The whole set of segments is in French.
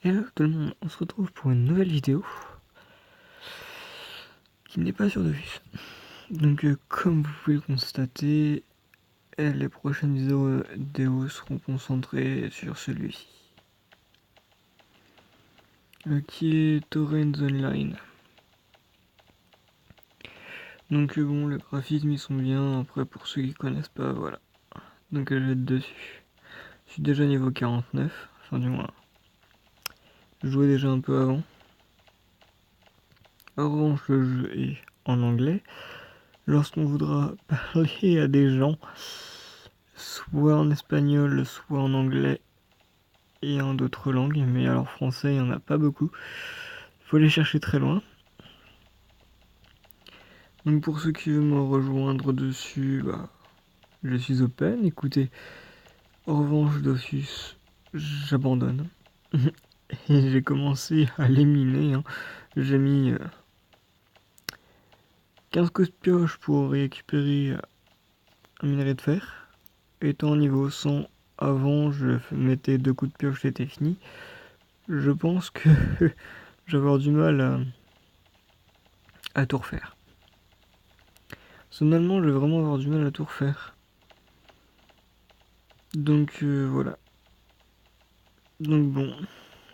Hello tout le monde, on se retrouve pour une nouvelle vidéo qui n'est pas sur Dofus. Donc comme vous pouvez le constater, les prochaines vidéos seront concentrées sur celui-ci. Qui est Torrens Online. Donc bon, les graphismes ils sont bien, après pour ceux qui connaissent pas, voilà. Donc je vais être dessus. Je suis déjà niveau 49, enfin du moins, je jouais déjà un peu avant. En revanche le jeu est en anglais. Lorsqu'on voudra parler à des gens, soit en espagnol, soit en anglais et en d'autres langues, mais alors français, il n'y en a pas beaucoup. Il faut les chercher très loin. Donc pour ceux qui veulent me rejoindre dessus, je suis open. Écoutez, en revanche, Dofus, j'abandonne. Et j'ai commencé à les miner. J'ai mis 15 coups de pioche pour récupérer un minerai de fer. Étant niveau 100, avant je mettais 2 coups de pioche, c'était fini. Je pense que je vais avoir du mal à tout refaire. Personnellement, je vais vraiment avoir du mal à tout refaire. Donc voilà. Donc bon,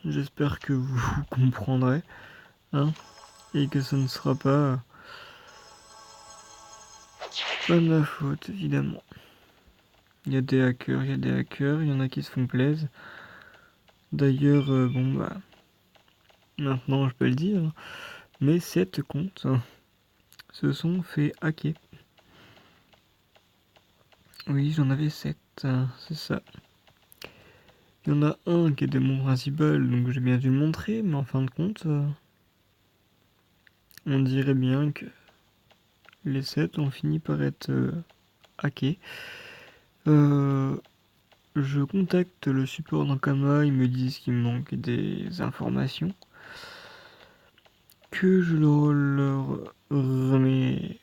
j'espère que vous comprendrez, et que ce ne sera pas de ma faute, évidemment. Il y a des hackers, il y en a qui se font plaisir. D'ailleurs, maintenant je peux le dire, mes 7 comptes se sont fait hacker. Oui, j'en avais 7, c'est ça. Il y en a un qui était mon principal, donc j'ai bien dû le montrer, mais en fin de compte, on dirait bien que les 7 ont fini par être hackés. Je contacte le support d'Ankama, ils me disent qu'il me manque des informations, que je leur remets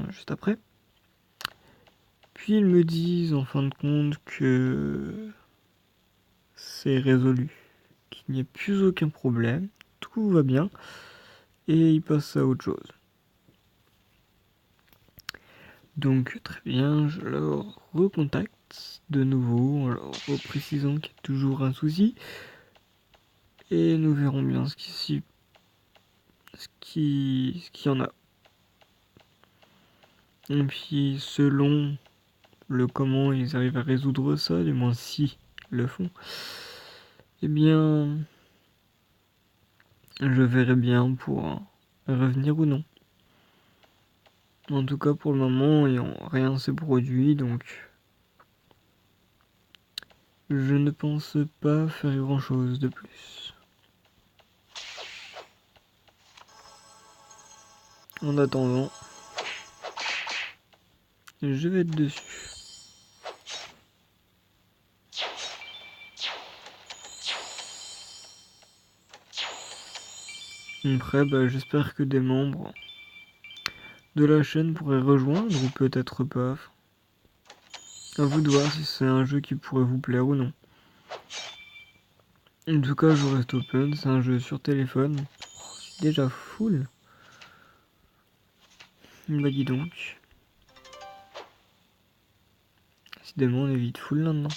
juste après. Puis ils me disent en fin de compte que c'est résolu, qu'il n'y a plus aucun problème, tout va bien, et ils passent à autre chose. Donc très bien, je leur recontacte de nouveau en leur précisant qu'il y a toujours un souci, et nous verrons bien ce qu'il y en a. Et puis selon le comment ils arrivent à résoudre ça, du moins si ils le font, eh bien je verrai bien pour revenir ou non. En tout cas pour le moment rien s'est produit, donc je ne pense pas faire grand chose de plus. En attendant, je vais être dessus. Après, j'espère que des membres de la chaîne pourraient rejoindre, ou peut-être pas. À vous de voir si c'est un jeu qui pourrait vous plaire ou non. En tout cas, je reste open, c'est un jeu sur téléphone. Oh, c'est déjà full. Bah dis donc. Décidément, on est vite full là-dedans.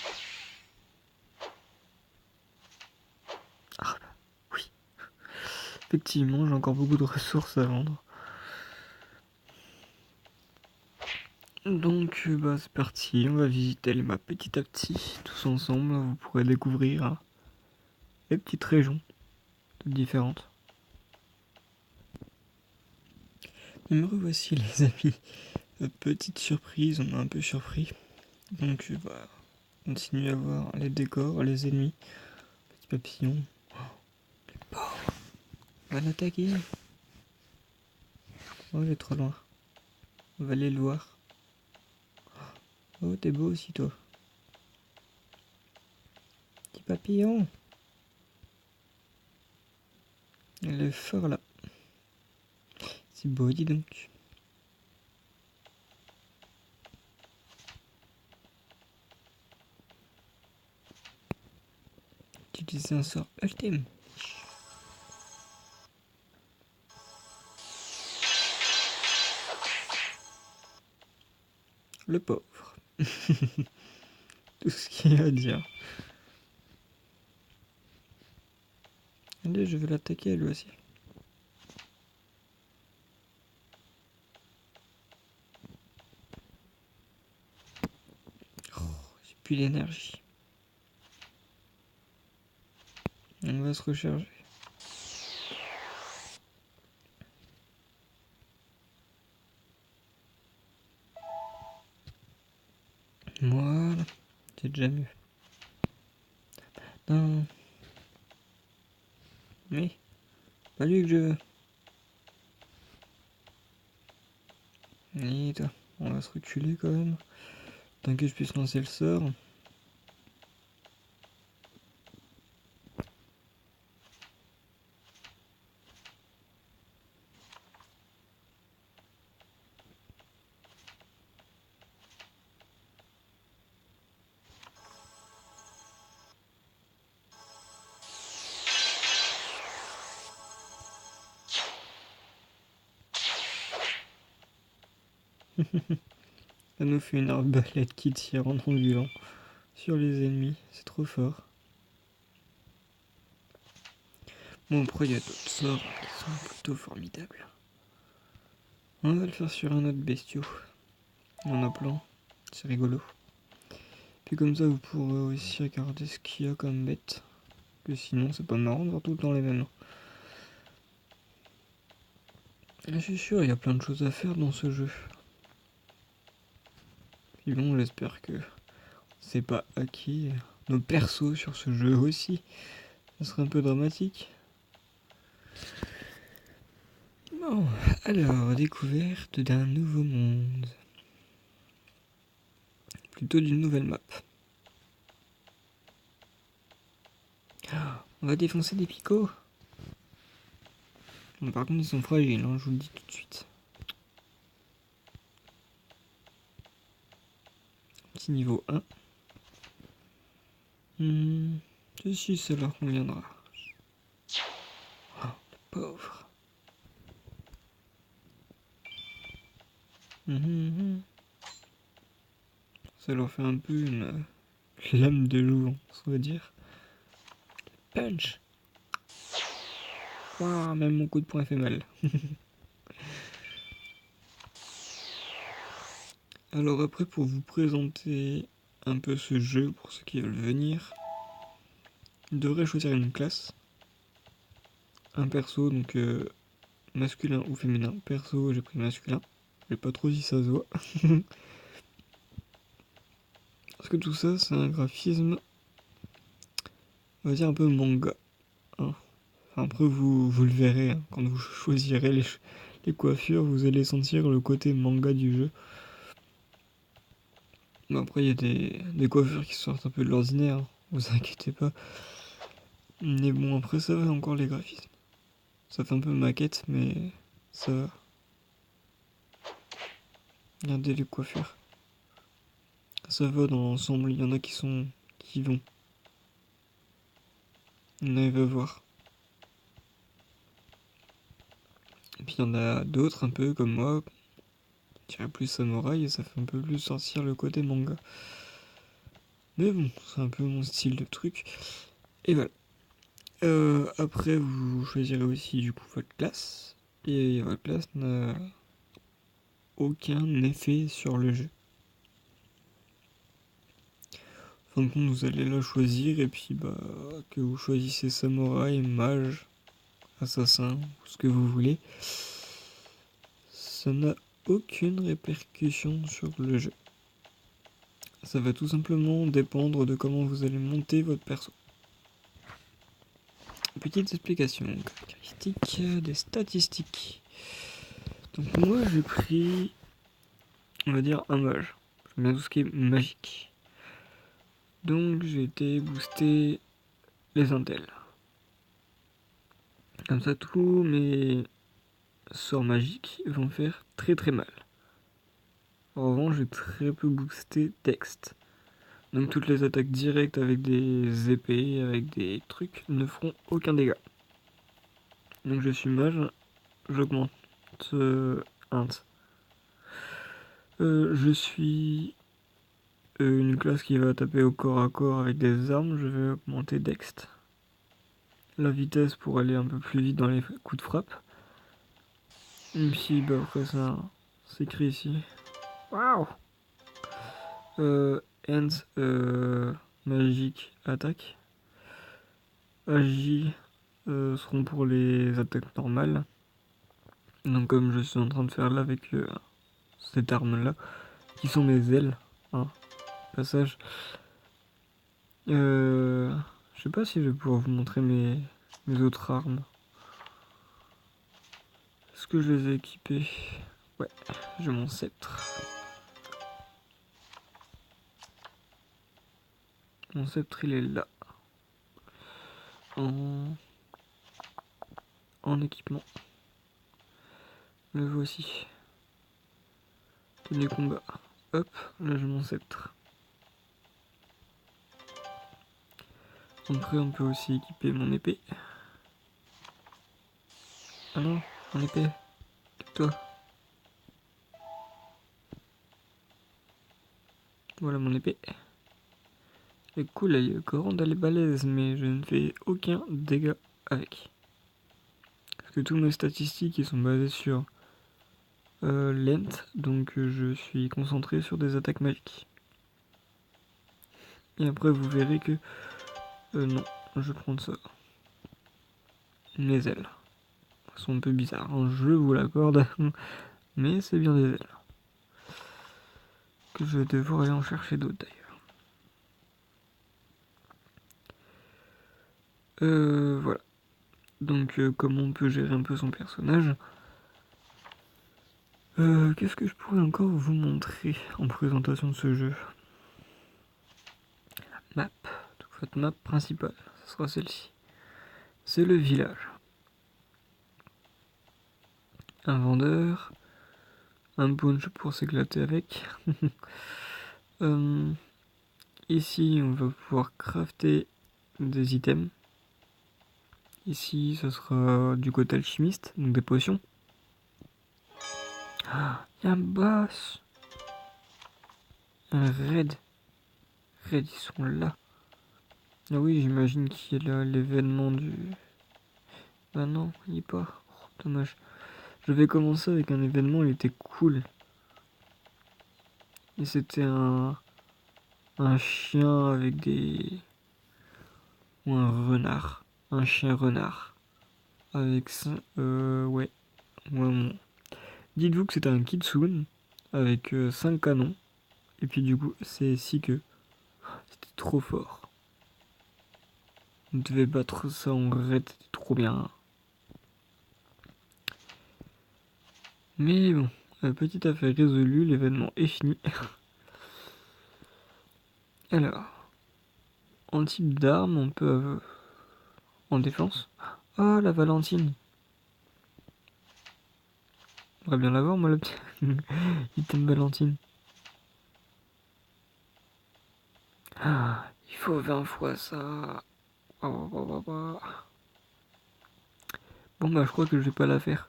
Ah bah, oui. Effectivement, j'ai encore beaucoup de ressources à vendre. Donc, c'est parti, on va visiter les maps petit à petit, tous ensemble. Vous pourrez découvrir les petites régions, toutes différentes. Et me revoici les amis. Petite surprise, on m'a un peu surpris. Donc, continuer à voir les décors, les ennemis. Petit papillon. Oh, on va l'attaquer. Oh, il est trop loin. On va aller le voir. Oh, t'es beau aussi, toi. Petit papillon. Il est fort là. C'est beau, dis donc. Utiliser un sort ultime. Le pauvre. Tout ce qu'il y a à dire. Allez, je vais l'attaquer lui aussi. Oh, j'ai plus d'énergie. On va se recharger. Voilà, c'est déjà mieux. Non. Oui, pas lui que je veux. Et toi, on va se reculer quand même. Tant que je puisse lancer le sort. Ça nous fait une arbalète qui tire en ondulant sur les ennemis. C'est trop fort. Bon, après, il y a d'autres sorts qui sont plutôt formidables. On va le faire sur un autre bestiau. Il y en a plein. C'est rigolo. Puis comme ça, vous pourrez aussi regarder ce qu'il y a comme bête. Que sinon, c'est pas marrant de voir tout le temps les mêmes. Je suis sûr, il y a plein de choses à faire dans ce jeu. Puis bon, j'espère que c'est pas acquis nos persos sur ce jeu aussi. Ça serait un peu dramatique. Bon, alors, découverte d'un nouveau monde. Plutôt d'une nouvelle map. On va défoncer des picots. Bon, par contre, ils sont fragiles, hein, je vous le dis tout de suite. Petit niveau 1. Ceci, ça leur conviendra. Oh, le pauvre. Ça leur fait un peu une lame de joue, on va dire. Punch. Waouh, même mon coup de poing fait mal. Alors après, pour vous présenter un peu ce jeu, pour ceux qui veulent venir, vous devrez choisir une classe, un perso, donc masculin ou féminin. Perso, j'ai pris masculin. Je sais pas trop si ça se voit. Parce que tout ça, c'est un graphisme, on va dire un peu manga. Hein. Enfin, après, vous le verrez, hein. Quand vous choisirez les coiffures, vous allez sentir le côté manga du jeu. Bon, après, il y a des coiffures qui sortent un peu de l'ordinaire, hein. Vous inquiétez pas. Mais bon, après, ça va encore les graphismes. Ça fait un peu maquette, mais ça va. Regardez les coiffures. Ça va dans l'ensemble, il y en a qui vont. On arrive à voir. Et puis il y en a d'autres un peu comme moi, qui dirais plus samouraï et ça fait un peu plus sortir le côté manga. Mais bon, c'est un peu mon style de truc. Et voilà. Après, vous choisirez aussi du coup votre classe. Et votre classe n'a aucun effet sur le jeu. En fin de compte, vous allez la choisir et puis bah que vous choisissez samouraï, mage, assassin, ce que vous voulez, ça n'a aucune répercussion sur le jeu. Ça va tout simplement dépendre de comment vous allez monter votre perso. Petite explication, caractéristiques des statistiques. Donc moi j'ai pris, on va dire, un mage. J'aime bien tout ce qui est magique. Donc j'ai été booster les intels. Comme ça tous mes sorts magiques vont faire très très mal. En revanche j'ai très peu boosté texte. Donc toutes les attaques directes avec des épées, avec des trucs, ne feront aucun dégât. Donc je suis mage, j'augmente int. Je suis une classe qui va taper au corps à corps avec des armes, je vais augmenter dext. La vitesse pour aller un peu plus vite dans les coups de frappe. Même si bah après ça s'écrit ici. Waouh. Hands magique attaque. Agi seront pour les attaques normales. Donc comme je suis en train de faire là avec cette arme là, qui sont mes ailes, hein, passage. Je sais pas si je vais pouvoir vous montrer mes autres armes. Est-ce que je les ai équipées? Ouais, j'ai mon sceptre. Mon sceptre il est là. En équipement. Le voici. Tenez combat. Hop, là j'ai mon sceptre. Après on peut aussi équiper mon épée. Ah non, mon épée. Toi. Voilà mon épée. Elle est cool, elle est courante, elle est balèze, mais je ne fais aucun dégât avec. Parce que tous mes statistiques ils sont basés sur lent, donc je suis concentré sur des attaques magiques. Et après vous verrez que non, je prends ça. Mes ailes. Elles sont un peu bizarres, hein, je vous l'accorde, mais c'est bien des ailes. Que je vais devoir aller en chercher d'autres d'ailleurs. Voilà. Donc comment on peut gérer un peu son personnage. Qu'est-ce que je pourrais encore vous montrer en présentation de ce jeu? La map. Donc votre map principale, ce sera celle-ci. C'est le village. Un vendeur. Un punch pour s'éclater avec. Ici, on va pouvoir crafter des items. Ici, ce sera du côté alchimiste, donc des potions. Ah, y a un boss. Un raid. Raid, ils sont là. Ah oui, j'imagine qu'il y a l'événement du... Bah non, il n'y est pas. Oh, dommage. Je vais commencer avec un événement, il était cool. Et c'était un chien avec des... Ou un renard. Un chien renard. Avec ça... ouais. Ouais. Dites-vous que c'était un kitsune avec 5 canons. Et puis du coup, c'est 6 queues. C'était trop fort. On devait battre ça en raid, c'était trop bien. Mais bon, petite affaire résolue, l'événement est fini. Alors, en type d'arme, on peut... en défense. Oh, la Valentine. J'aimerais bien l'avoir, moi, le petit item Valentine. Ah, il faut 20 fois ça. Oh. Bon, bah, je crois que je vais pas la faire.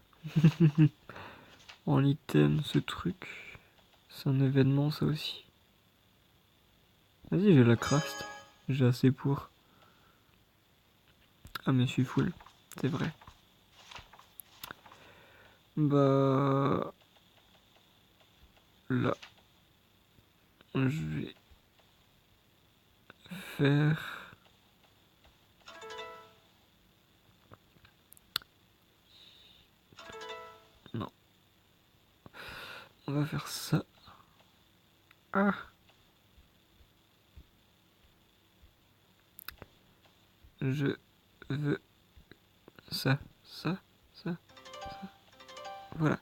En item, ce truc. C'est un événement, ça aussi. Vas-y, j'ai la craft. J'ai assez pour. Ah, mais je suis full. C'est vrai. Bah... Là. Je vais... faire... Non. On va faire ça. Ah. Je veux ça. Voilà.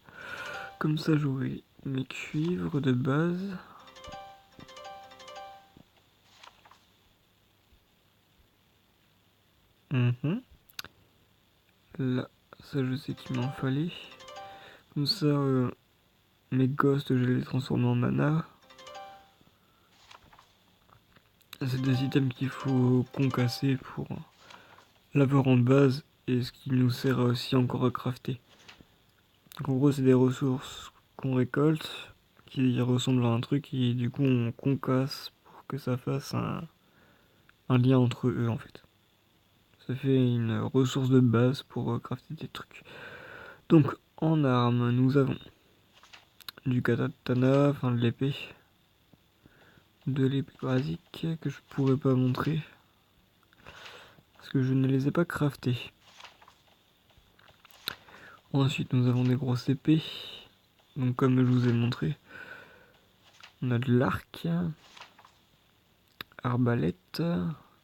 Comme ça, j'aurai mes cuivres de base. Là, ça, je sais qu'il m'en fallait. Comme ça, mes ghosts, je vais les transformer en mana. des items qu'il faut concasser pour l'avoir en base et ce qui nous sert aussi encore à crafter. Donc en gros c'est des ressources qu'on récolte qui ressemblent à un truc et du coup on concasse pour que ça fasse un lien entre eux en fait. Ça fait une ressource de base pour crafter des trucs. Donc en armes nous avons du katana, enfin de l'épée basique que je pourrais pas montrer parce que je ne les ai pas craftés. Ensuite nous avons des grosses épées, donc comme je vous ai montré, on a de l'arc, arbalète,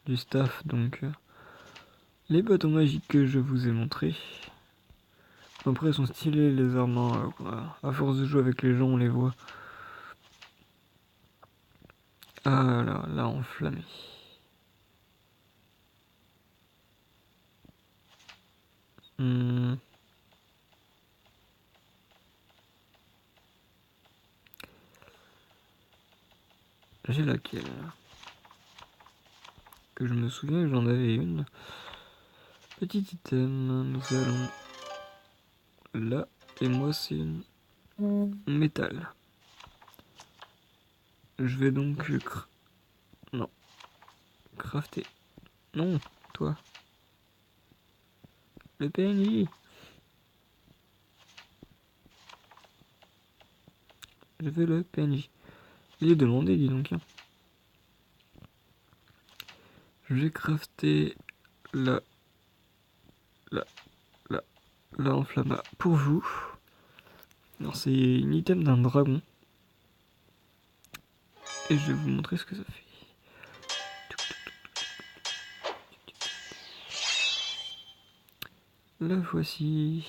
du staff, donc les bâtons magiques que je vous ai montré. Après elles sont stylées les armes, à force de jouer avec les gens on les voit. Ah là enflammé. J'ai laquelle? Que je me souviens que j'en avais une. Petit item, nous allons là, et moi c'est une métal. Je vais donc non, crafter. Non, toi. Le PNJ. Je veux le PNJ. Il est demandé, dis donc. Je vais crafter la enflamma pour vous. Alors c'est une item d'un dragon. Et je vais vous montrer ce que ça fait. La voici.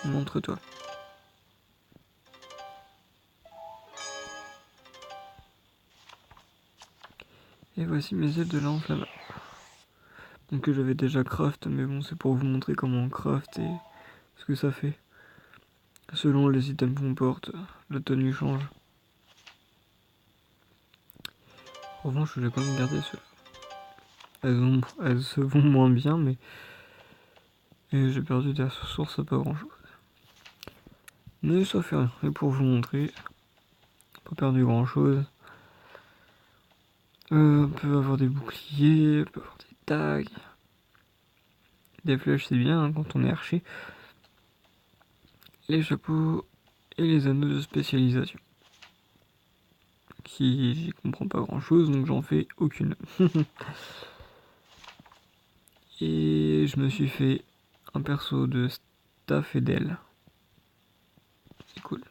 Montre-toi. Et voici mes ailes de l'enflamme. Donc que j'avais déjà craft, mais bon c'est pour vous montrer comment on craft et ce que ça fait. Selon les items qu'on porte, la tenue change. En revanche, je vais quand même garder ceux-là. Elles se vont moins bien, mais et j'ai perdu des ressources à pas grand chose. Mais ça fait rien. Et pour vous montrer, pas perdu grand chose. On peut avoir des boucliers, on peut avoir des tags. Des flèches c'est bien hein, quand on est archer. Les chapeaux et les anneaux de spécialisation. Qui j'y comprends pas grand chose donc j'en fais aucune. Et je me suis fait un perso de staff et d'aile. C'est cool.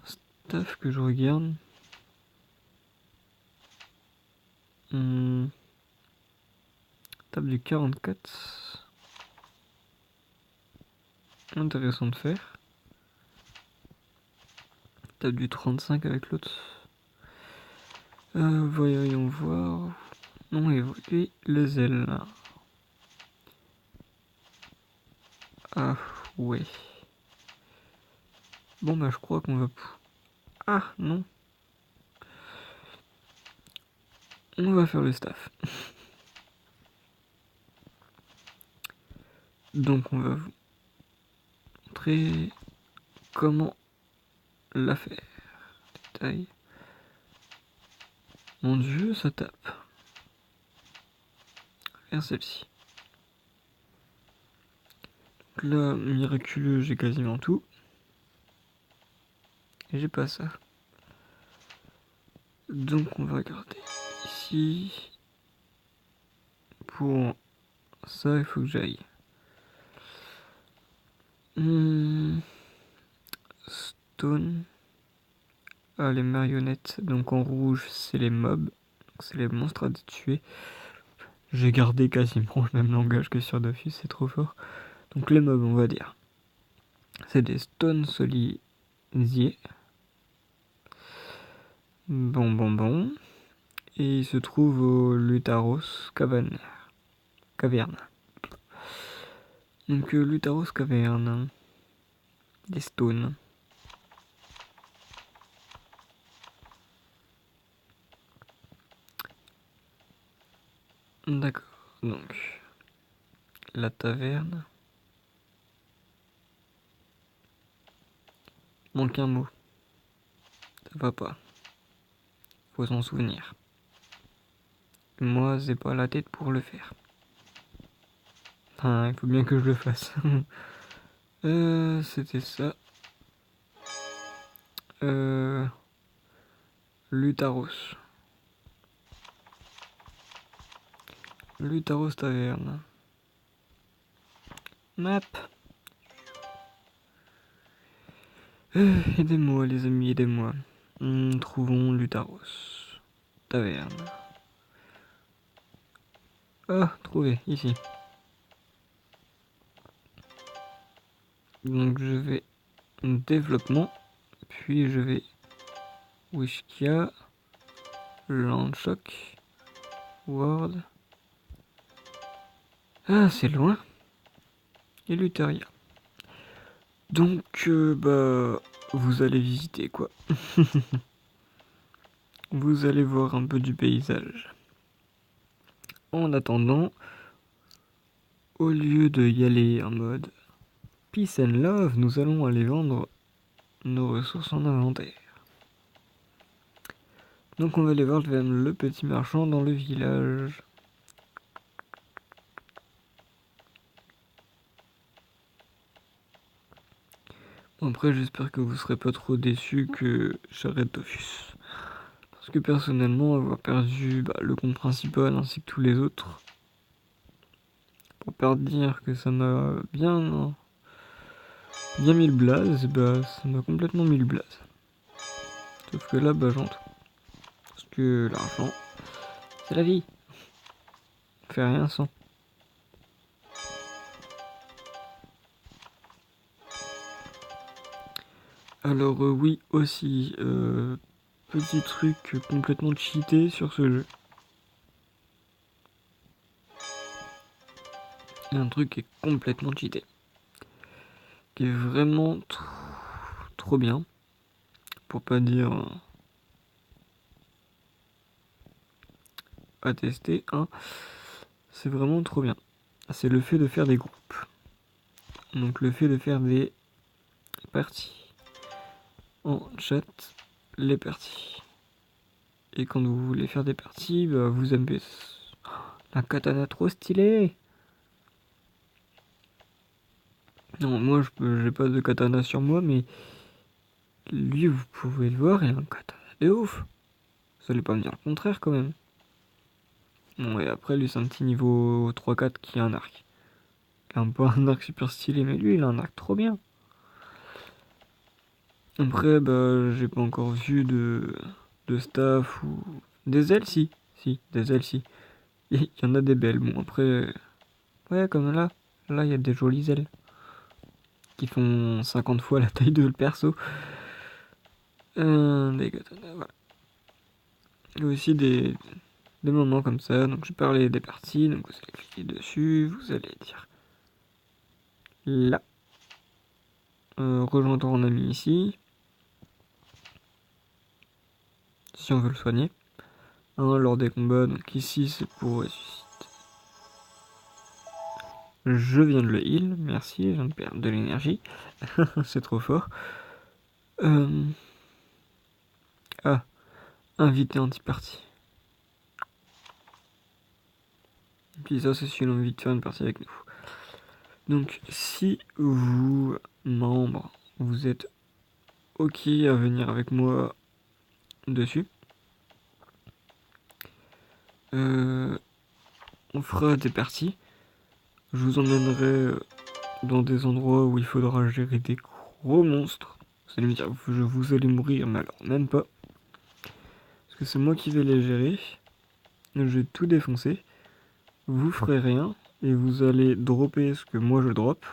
Staff que je regarde. Tape du 44. Intéressant de faire. Tape du 35 avec l'autre. Voyons voir. Non, évoluer les ailes. Ah, ouais. Bon, bah, je crois qu'on va... Ah, non. On va faire le staff. Donc, on va vous montrer comment la faire. Détail. Mon dieu, ça tape. Faire celle-ci. Donc là, miraculeux, j'ai quasiment tout. Et j'ai pas ça. Donc on va regarder ici. Pour ça, il faut que j'aille. Stone. Ah, les marionnettes. Donc en rouge, c'est les mobs. C'est les monstres à tuer. J'ai gardé quasiment le même langage que sur Dofus, c'est trop fort. Donc les mobs, on va dire. C'est des stone solisiers. Bon. Et il se trouve au Lutaros caverne. Donc Lutaros Caverne. Des stones. D'accord, donc la taverne. Manque un mot. Ça va pas. Faut s'en souvenir. Moi, j'ai pas la tête pour le faire. Enfin, il faut bien que je le fasse. C'était ça. Lutaros. Lutaros Taverne. Map. Aidez-moi les amis, aidez-moi. Trouvons Lutaros. Taverne. Ah, trouvé, ici. Donc je vais développement, puis je vais Wishkia, Landshock, World. Ah, c'est loin. Et Luteria. Donc, vous allez visiter quoi. Vous allez voir un peu du paysage. En attendant, au lieu de y aller en mode Peace and Love, nous allons aller vendre nos ressources en inventaire. Donc on va aller voir le petit marchand dans le village. Après j'espère que vous serez pas trop déçus que j'arrête Dofus. Parce que personnellement avoir perdu le compte principal ainsi que tous les autres, pour pas dire que ça m'a bien mis le blaze, ça m'a complètement mis le blaze. Sauf que là j'entends. Parce que l'argent, c'est la vie. On fait rien sans. Alors oui aussi, petit truc complètement cheaté sur ce jeu. Il y a un truc qui est complètement cheaté. Qui est vraiment trop bien. Pour pas dire à tester, hein. C'est vraiment trop bien. C'est le fait de faire des groupes. Donc le fait de faire des parties. En chat, les parties. Et quand vous voulez faire des parties, vous aimez la katana trop stylée. Non, moi j'ai pas de katana sur moi, mais lui vous pouvez le voir, il a un katana de ouf. Vous allez pas me dire le contraire quand même. Bon, et après lui c'est un petit niveau 3-4 qui a un arc. Il a pas un arc super stylé, mais lui il a un arc trop bien. Après j'ai pas encore vu de staff ou des ailes si. Si, des ailes si. Il y en a des belles. Bon après. Ouais comme là. Là il y a des jolies ailes. Qui font 50 fois la taille de le perso. Des katanas, voilà. Il y a aussi des moments comme ça. Donc je parlais des parties. Donc vous allez cliquer dessus. Vous allez dire là. Rejoindre en ami ici. Si on veut le soigner. Lors des combats. Donc ici c'est pour ressusciter. Je viens de le heal. Merci. Je viens de perdre de l'énergie. C'est trop fort. Ah. Invité anti-partie. Puis ça, c'est si l'on a envie de faire une partie avec nous. Donc, si vous, membres, vous êtes ok à venir avec moi dessus, on fera des parties. Je vous emmènerai dans des endroits où il faudra gérer des gros monstres. Vous allez me dire, vous allez mourir, mais alors même pas. Parce que c'est moi qui vais les gérer. Je vais tout défoncer. Vous ferez rien. Et vous allez dropper ce que moi je drop.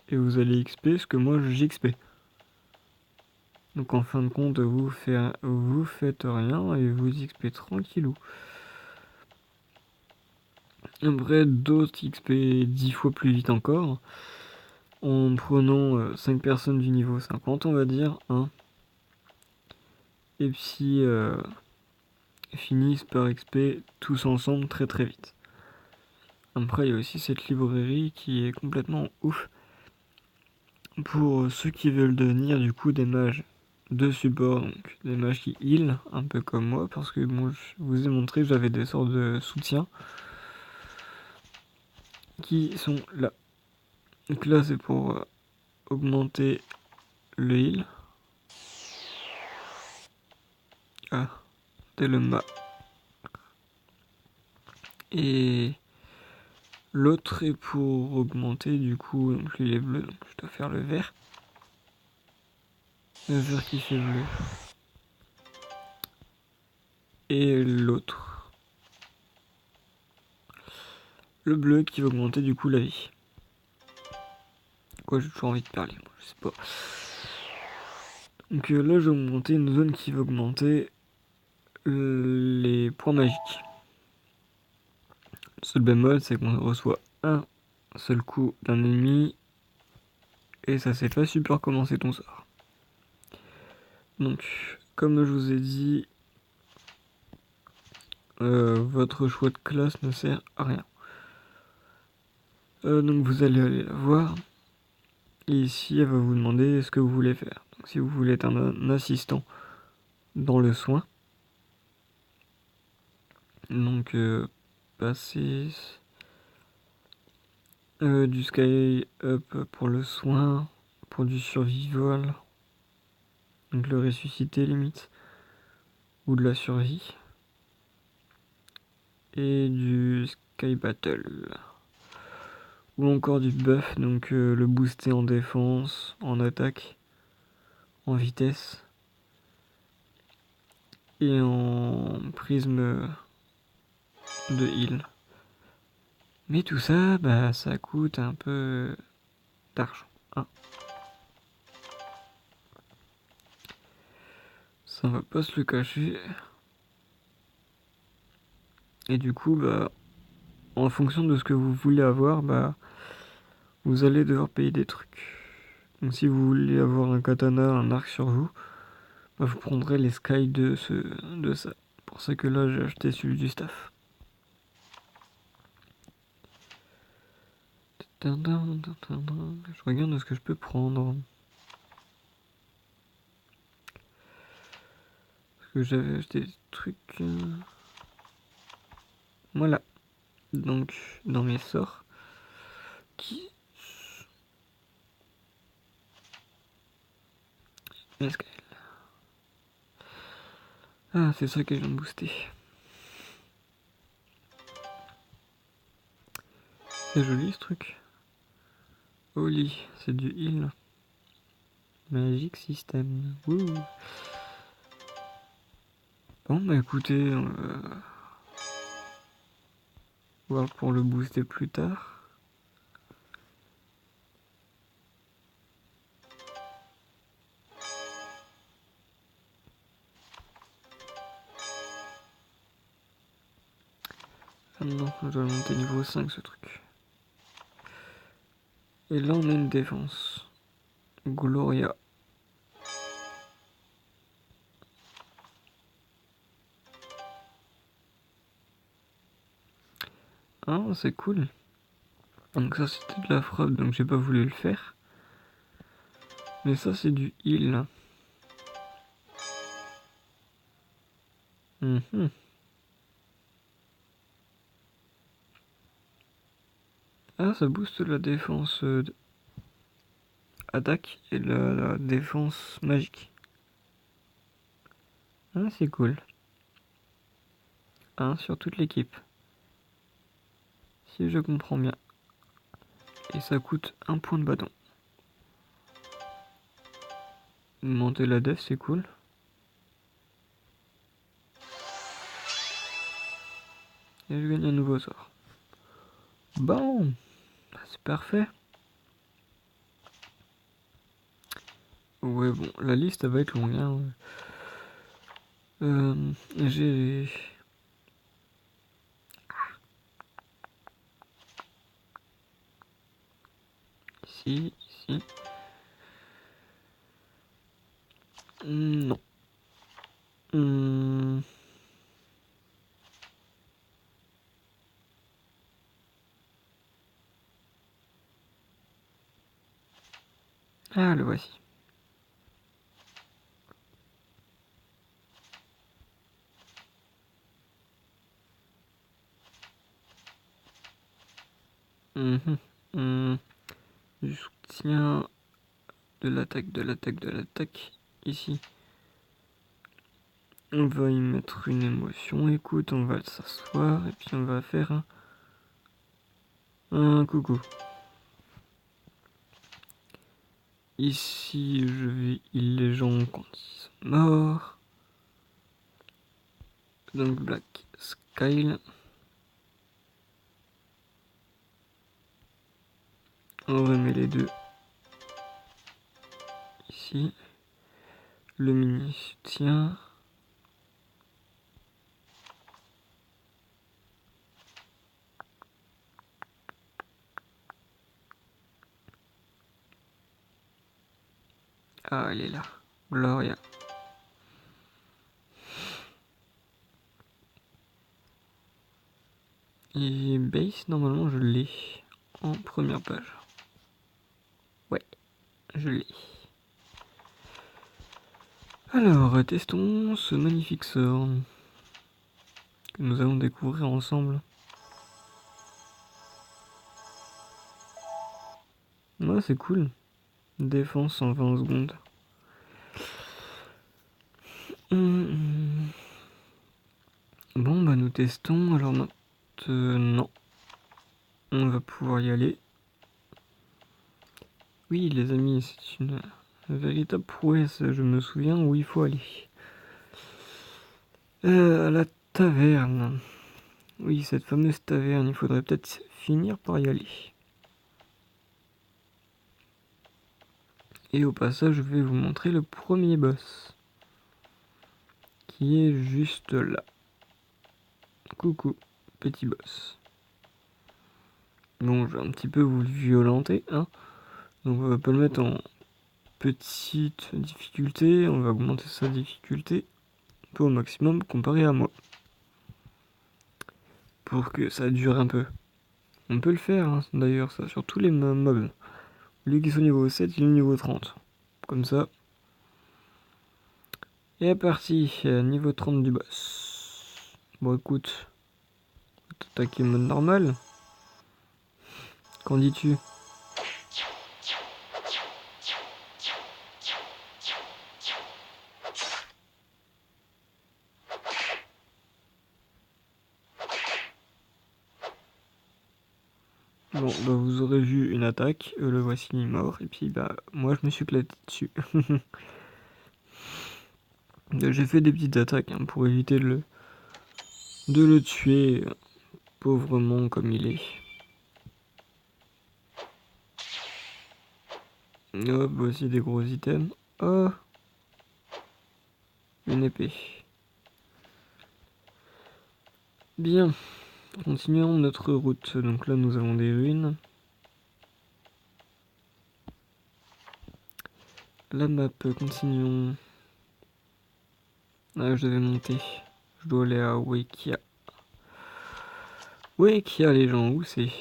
Et vous allez XP ce que moi j'XP. Donc en fin de compte, vous faites rien et vous XP tranquillou. Après, d'autres XP 10 fois plus vite encore. en prenant 5 personnes du niveau 50, on va dire, hein, et puis finissent par XP tous ensemble très très vite. Après, il y a aussi cette librairie qui est complètement ouf pour ceux qui veulent devenir du coup des mages de support, donc des mages qui heal, un peu comme moi, parce que bon, je vous ai montré que j'avais des sortes de soutien qui sont là. Donc là, c'est pour augmenter le heal. Ah, c'est le mât. Et l'autre est pour augmenter du coup, donc lui il est bleu, donc je dois faire le vert. Le vert qui fait bleu. Et l'autre. Le bleu qui va augmenter du coup la vie. Quoi, j'ai toujours envie de parler, moi, je sais pas. Donc là, j'ai augmenté une zone qui va augmenter les points magiques. Le seul bémol, c'est qu'on reçoit un seul coup d'un ennemi et ça sait pas super comment c'est ton sort. Donc, comme je vous ai dit, votre choix de classe ne sert à rien. Donc vous allez aller la voir. Et ici, elle va vous demander ce que vous voulez faire. Donc si vous voulez être un assistant dans le soin, donc passer du sky up pour le soin, pour du survival, donc le ressusciter limite, ou de la survie, et du sky battle, ou encore du buff, donc le booster en défense, en attaque, en vitesse, et en prisme de heal. Mais tout ça, bah ça coûte un peu d'argent, hein. Ça, on va pas se le cacher. Et du coup, bah, en fonction de ce que vous voulez avoir, bah, vous allez devoir payer des trucs. Donc si vous voulez avoir un katana, un arc sur vous, bah, vous prendrez les sky de ça. Pour ça que là, j'ai acheté celui du staff. Je regarde ce que je peux prendre. Parce que j'avais acheté des trucs. Voilà. Donc, dans mes sorts. Qui. Est-ce que. Ah, c'est ça que je viens de booster. C'est joli ce truc. Oli, c'est du heal. Magic System. Wouh. Bon, bah écoutez, on va voir pour le booster plus tard. Ah non, je dois le monter niveau 5 ce truc. Et là, on a une défense. Gloria. Ah, c'est cool. Donc ça, c'était de la frappe, donc j'ai pas voulu le faire. Mais ça, c'est du heal. Mhm. Ah, ça booste la défense attaque et la défense magique. Ah, c'est cool. Un sur toute l'équipe. Si je comprends bien. Et ça coûte un point de bâton. Monter la def, c'est cool. Et je gagne un nouveau sort. Bon, c'est parfait. Ouais, bon, la liste elle va être longue, hein. J'ai... Ici, Si. Non. Ah, le voici. Du soutien, de l'attaque. Ici. On va y mettre une émotion. Écoute, on va s'asseoir et puis on va faire un coucou. Ici, je vais heal les gens quand ils sont morts. Donc Black Skyle. On remet les deux ici. Le mini soutien. Ah, elle est là. Gloria. Et base, normalement, je l'ai en première page. Ouais, je l'ai. Alors, testons ce magnifique sort que nous allons découvrir ensemble. Ouais, c'est cool. Défense en 20 secondes. Bon, bah nous testons. Alors maintenant, on va pouvoir y aller. Oui, les amis, c'est une véritable prouesse. Je me souviens où il faut aller. À la taverne. Oui, cette fameuse taverne. Il faudrait peut-être finir par y aller. Et au passage, je vais vous montrer le premier boss. Qui est juste là. Coucou, petit boss. Bon, je vais un petit peu vous le violenter, hein. Donc on va pas le mettre en petite difficulté, on va augmenter sa difficulté un peu au maximum comparé à moi. Pour que ça dure un peu. On peut le faire, hein, d'ailleurs, ça, sur tous les mobs. Lui qui est au niveau 7, il est au niveau 30. Comme ça. Et parti, niveau 30 du boss. Bon écoute, on va t'attaquer mode normal. Qu'en dis-tu? Bon, bah vous aurez vu une attaque, le voici mort, et puis bah moi je me suis éclaté dessus. J'ai fait des petites attaques hein, pour éviter de le tuer pauvrement comme il est. Hop, voici des gros items. Oh, une épée. Bien, continuons notre route. Donc là nous avons des ruines. La map, continuons. Ah, je devais monter. Je dois aller à Wekia. Wekia les gens, où c'est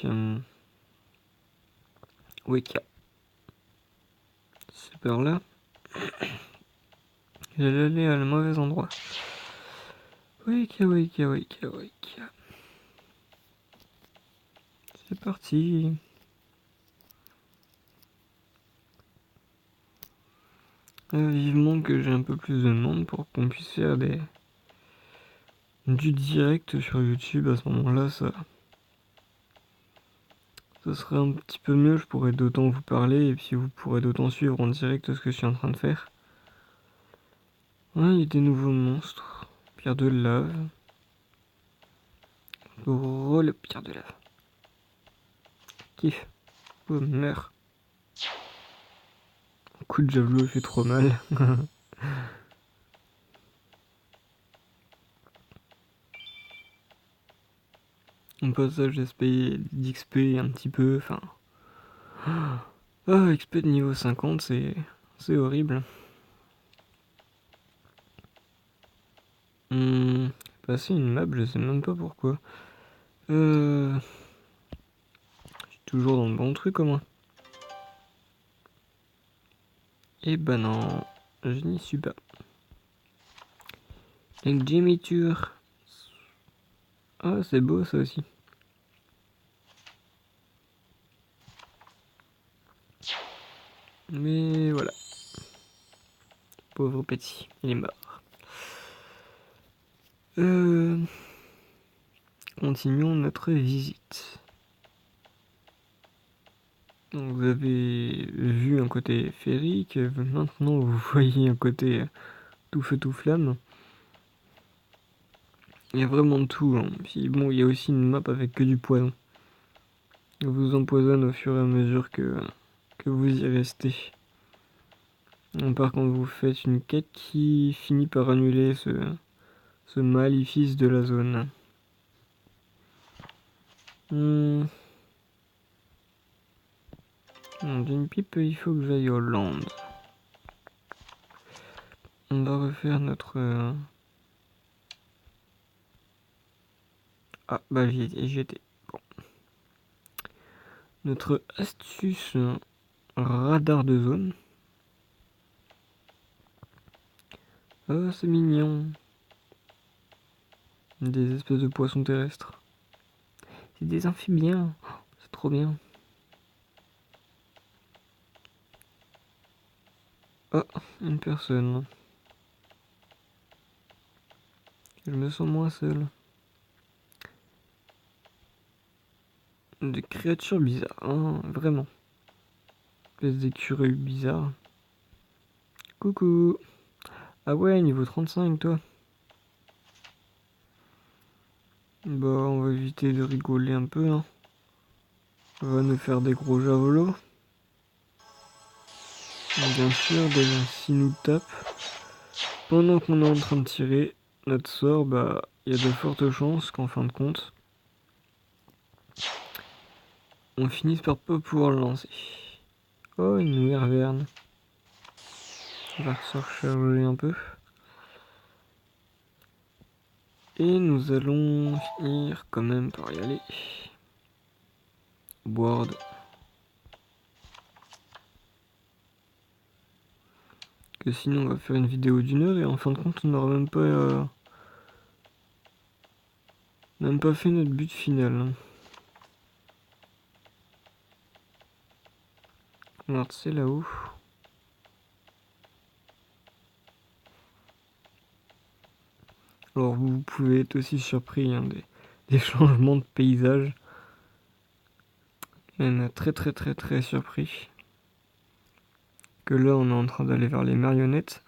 Wekia. C'est par là. J'allais aller à le mauvais endroit. Wekia. C'est parti. Vivement que j'ai un peu plus de monde pour qu'on puisse faire du direct sur YouTube. À ce moment-là, ça serait un petit peu mieux. Je pourrais d'autant vous parler et puis vous pourrez d'autant suivre en direct ce que je suis en train de faire. Ouais, il y a des nouveaux monstres. Pierre de lave. Gros le pierre de lave. Kiff. Oh, meurs. Coup de javelot fait trop mal. Au passage, j'espère d'XP un petit peu. Enfin, Oh, XP de niveau 50, c'est horrible. Passer une map, je sais même pas pourquoi. Je suis toujours dans le bon truc au moins. Eh ben non, je n'y suis pas. Avec Jimmy Tour. Ah, c'est beau ça aussi. Mais voilà. Pauvre petit, il est mort. Continuons notre visite. Donc vous avez vu un côté féerique, maintenant vous voyez un côté tout feu tout flamme. Il y a vraiment de tout. Hein. Puis bon, il y a aussi une map avec que du poison. Il vous empoisonne au fur et à mesure que vous y restez. Par contre, vous faites une quête qui finit par annuler ce maléfice de la zone. D'une pipe, il faut que j'aille au land. On va refaire notre... Ah, bah j'y étais. Bon. Notre astuce radar de zone. Oh, c'est mignon. Des espèces de poissons terrestres. C'est des amphibiens. Oh, c'est trop bien. Oh, une personne. Je me sens moins seul. Des créatures bizarres, hein, vraiment. Espèce d'écureuil bizarre. Coucou. Ah ouais, niveau 35 toi. Bah on va éviter de rigoler un peu. Hein. On va nous faire des gros javelots. Bien sûr, s'il nous tape, pendant qu'on est en train de tirer notre sort, bah il y a de fortes chances qu'en fin de compte, on finisse par pas pouvoir le lancer. Oh, une werverne. On va se recharger un peu. Et nous allons finir quand même par y aller. Board. Que sinon on va faire une vidéo d'1 heure et en fin de compte on n'aura même pas fait notre but final. Alors c'est là-haut. Alors vous pouvez être aussi surpris hein, des changements de paysage. Même très surpris. Que là on est en train d'aller vers les marionnettes.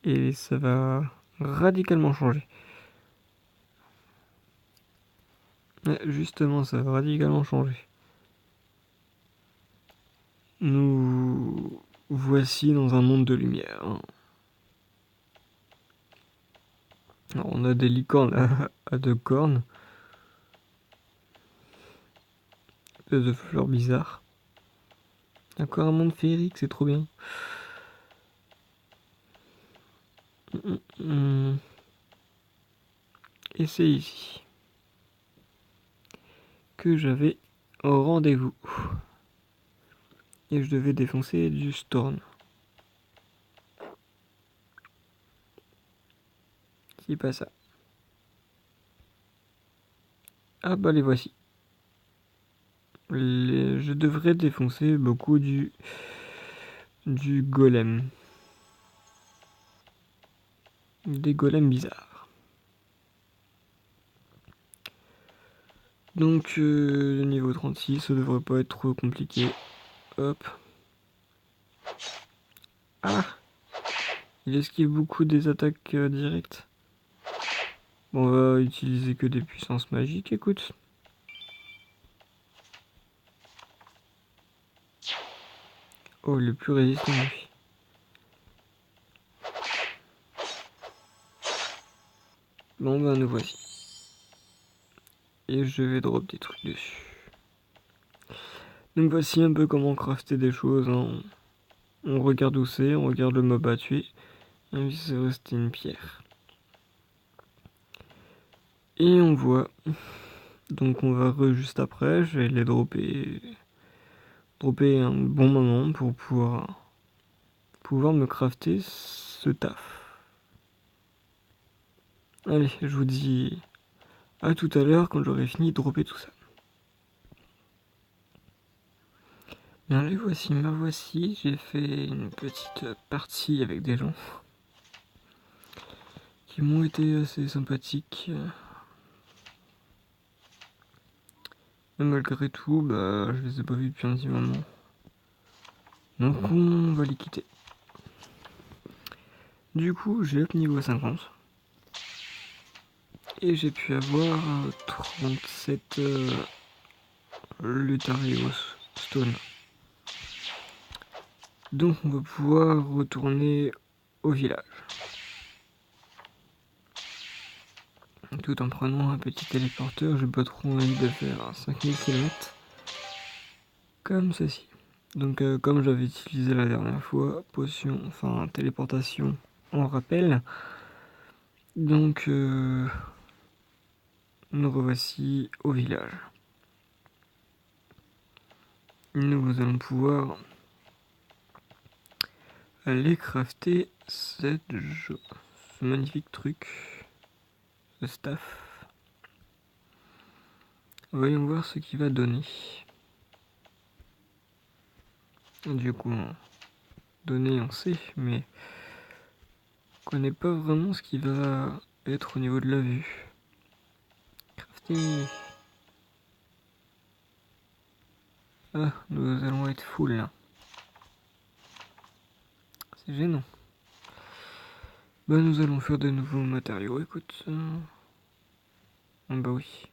Et ça va radicalement changer. Ouais, justement ça va radicalement changer. Nous voici dans un monde de lumière. Alors, on a des licornes à 2 cornes. De fleurs bizarres. Encore un monde féerique, c'est trop bien. Et c'est ici que j'avais au rendez-vous. Et je devais défoncer du Storm. C'est pas ça. Ah bah les voici. Je devrais défoncer beaucoup du golem. Des golems bizarres. Donc le niveau 36, ça devrait pas être trop compliqué. Hop. Ah, il esquive beaucoup des attaques directes. Bon, on va utiliser que des puissances magiques, écoute. Oh, le plus résistant, lui. Bon, bah, nous voici. Et je vais drop des trucs dessus. Donc voici un peu comment crafter des choses, hein. On regarde où c'est, on regarde le mob à tuer. Et puis c'est resté une pierre. Et on voit. Donc on va juste après, je vais les dropper un bon moment pour pouvoir me crafter ce taf. Allez, je vous dis à tout à l'heure quand j'aurai fini de dropper tout ça. Bien, les voici, me voici. J'ai fait une petite partie avec des gens qui m'ont été assez sympathiques. Mais malgré tout, je les ai pas vus depuis un petit moment. Donc on va les quitter. Du coup, j'ai up niveau 50. Et j'ai pu avoir 37 Lutharios Stone. Donc on va pouvoir retourner au village. Tout en prenant un petit téléporteur, j'ai pas trop envie de faire 5000 km. Comme ceci. Donc comme j'avais utilisé la dernière fois, téléportation en rappel. Donc nous revoici au village. Nous allons pouvoir aller crafter ce magnifique truc, ce staff. Voyons voir ce qu'il va donner. Du coup, donner on sait, mais on connaît pas vraiment ce qui va être au niveau de la vue. Crafter. Ah, nous allons être full là. C'est gênant. Nous allons faire de nouveaux matériaux, écoute. Bah oui.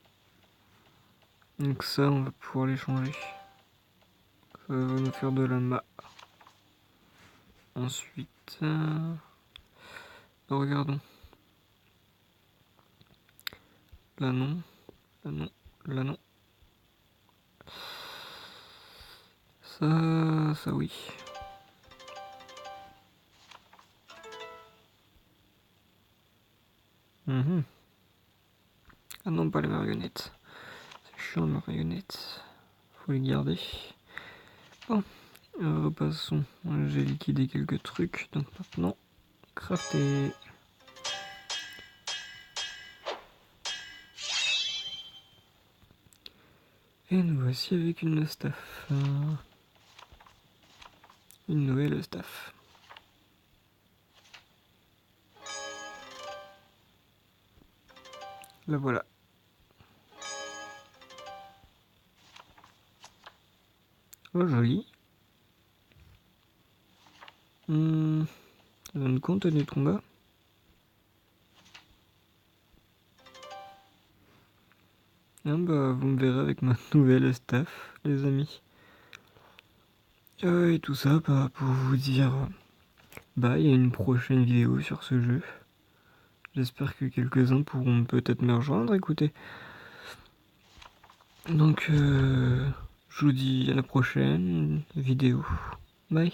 Donc ça, on va pouvoir les changer. Ça va nous faire de la ma. Ensuite, regardons. Là non, là non, là non. Ça oui. Ah non, pas les marionnettes. C'est chiant les marionnettes. Faut les garder. Bon, repassons. J'ai liquidé quelques trucs, donc maintenant, crafter. Et nous voici avec une staff. Une nouvelle staff. La voilà. Oh, joli. Zone contenue de combat. Ah vous me verrez avec ma nouvelle staff, les amis. Et tout ça, pour vous dire, il y a une prochaine vidéo sur ce jeu. J'espère que quelques-uns pourront peut-être me rejoindre, écoutez. Donc, je vous dis à la prochaine vidéo. Bye.